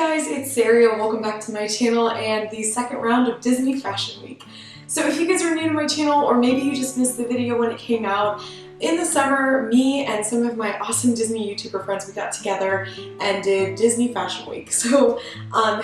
guys, it's Saria. Welcome back to my channel and the second round of Disney Fashion Week. So if you guys are new to my channel, or maybe you just missed the video when it came out, in the summer, me and some of my awesome Disney YouTuber friends, we got together and did Disney Fashion Week. So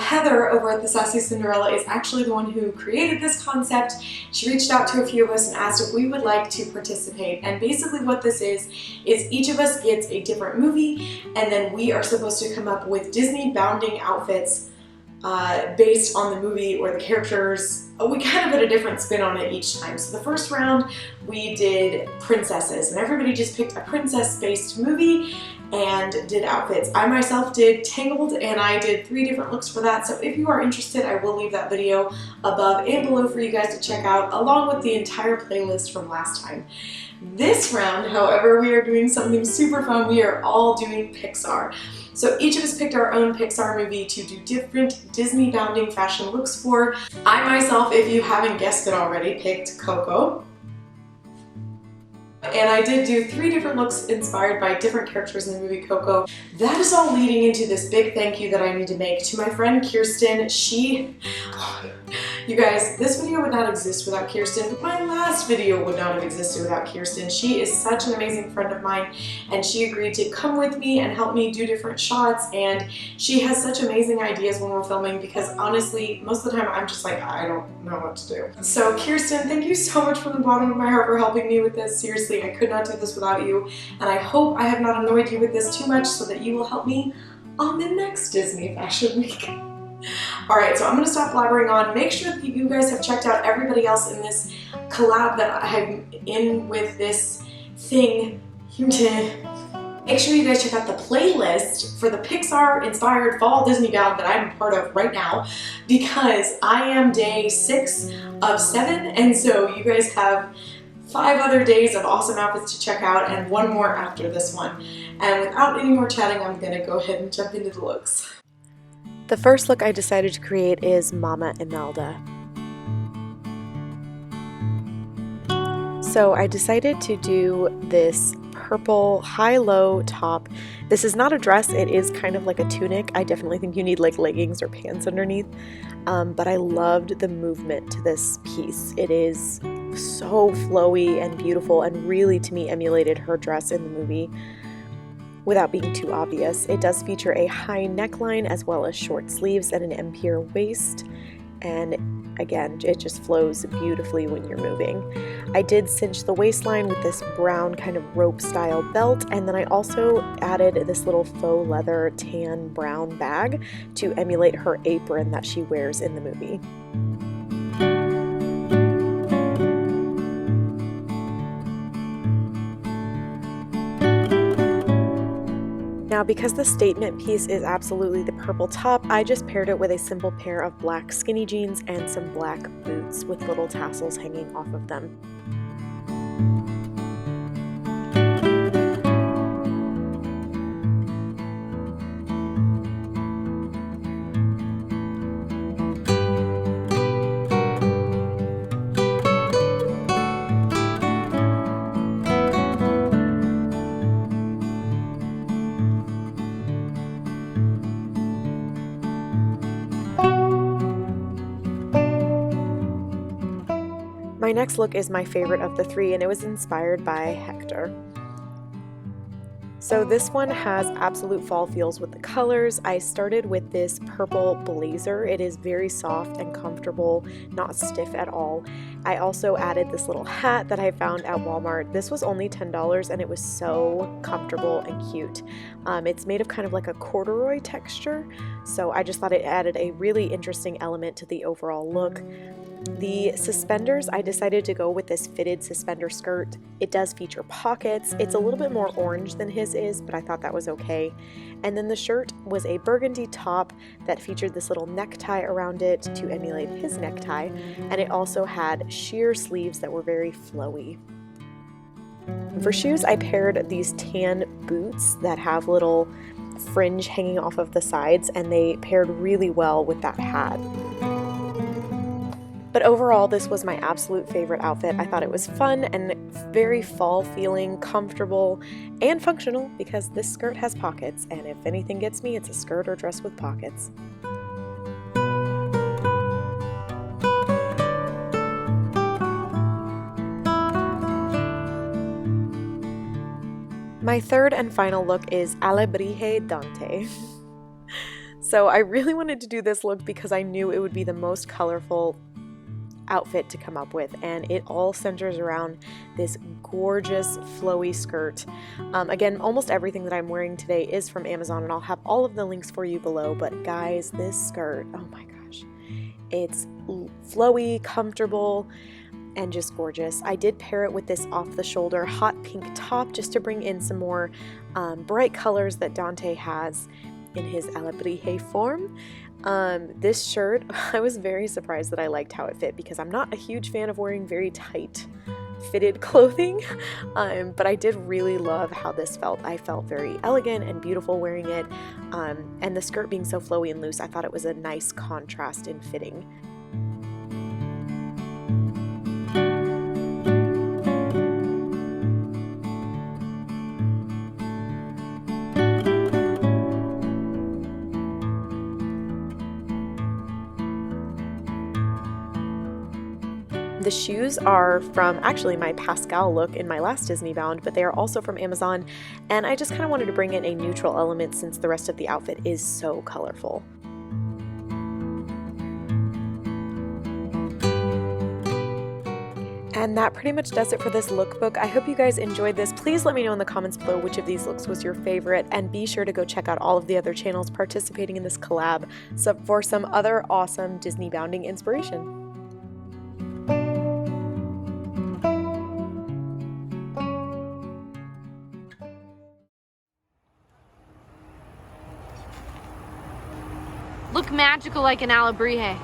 Heather over at the Sassy Cinderella is actually the one who created this concept. She reached out to a few of us and asked if we would like to participate. And basically what this is each of us gets a different movie, and then we are supposed to come up with Disney bounding outfits based on the movie or the characters. We kind of put a different spin on it each time. So the first round we did princesses, and everybody just picked a princess-based movie and did outfits. I myself did Tangled, and I did 3 different looks for that. So if you are interested, I will leave that video above and below for you guys to check out, along with the entire playlist from last time. This round, however, we are doing something super fun. We are all doing PIXAR. So each of us picked our own PIXAR movie to do different Disney bounding fashion looks for. I myself, if you haven't guessed it already, picked Coco. And I did do 3 different looks inspired by different characters in the movie Coco. That is all leading into this big thank you that I need to make to my friend Kirsten. You guys, this video would not exist without Kirsten. My last video would not have existed without Kirsten. She is such an amazing friend of mine, and she agreed to come with me and help me do different shots, and she has such amazing ideas when we're filming, because honestly, most of the time I'm just like, I don't know what to do. So Kirsten, thank you so much from the bottom of my heart for helping me with this. Seriously, I could not do this without you, and I hope I have not annoyed you with this too much so that you will help me on the next Disney Fashion Week. Alright, so I'm going to stop blabbering on. Make sure that you guys have checked out everybody else in this collab that I'm in with this thing. Make sure you guys check out the playlist for the PIXAR inspired fall Disney bound that I'm part of right now, because I am day 6 of 7, and so you guys have 5 other days of awesome outfits to check out, and 1 more after this one. And without any more chatting, I'm going to go ahead and jump into the looks. The first look I decided to create is Mamaimalda. So I decided to do this purple high-low top. This is not a dress, it is kind of like a tunic. I definitely think you need like leggings or pants underneath, but I loved the movement to this piece. It is so flowy and beautiful, and really to me emulated her dress in the movie without being too obvious. It does feature a high neckline as well as short sleeves and an empire waist, and again, it just flows beautifully when you're moving. I did cinch the waistline with this brown kind of rope style belt, and then I also added this little faux leather tan brown bag to emulate her apron that she wears in the movie. Now, because the statement piece is absolutely the purple top, I just paired it with a simple pair of black skinny jeans and some black boots with little tassels hanging off of them. My next look is my favorite of the 3, and it was inspired by Hector. So this one has absolute fall feels with the colors. I started with this purple blazer. It is very soft and comfortable, not stiff at all. I also added this little hat that I found at Walmart. This was only $10, and it was so comfortable and cute. It's made of kind of like a corduroy texture, so I just thought it added a really interesting element to the overall look. The suspenders, I decided to go with this fitted suspender skirt. It does feature pockets. It's a little bit more orange than his is, but I thought that was okay. And then the shirt was a burgundy top that featured this little necktie around it to emulate his necktie, and it also had sheer sleeves that were very flowy. For shoes, I paired these tan boots that have little fringe hanging off of the sides, and they paired really well with that hat. But overall, this was my absolute favorite outfit. I thought it was fun and very fall feeling, comfortable, and functional because this skirt has pockets, and if anything gets me, it's a skirt or dress with pockets. My third and final look is Alebrije Dante. So I really wanted to do this look because I knew it would be the most colorful outfit to come up with, and it all centers around this gorgeous flowy skirt. Again, almost everything that I'm wearing today is from Amazon, and I'll have all of the links for you below, but guys, this skirt, oh my gosh, it's flowy, comfortable, and just gorgeous. I did pair it with this off-the-shoulder hot pink top just to bring in some more bright colors that Dante has in his Alebrije form. This shirt, I was very surprised that I liked how it fit because I'm not a huge fan of wearing very tight fitted clothing, but I did really love how this felt. I felt very elegant and beautiful wearing it, and the skirt being so flowy and loose, I thought it was a nice contrast in fitting. The shoes are from actually my Pascal look in my last Disney Bound, but they are also from Amazon, and I just kind of wanted to bring in a neutral element since the rest of the outfit is so colorful. And that pretty much does it for this lookbook. I hope you guys enjoyed this. Please let me know in the comments below which of these looks was your favorite, and be sure to go check out all of the other channels participating in this collab for some other awesome Disney bounding inspiration. Look magical like an Alebrije.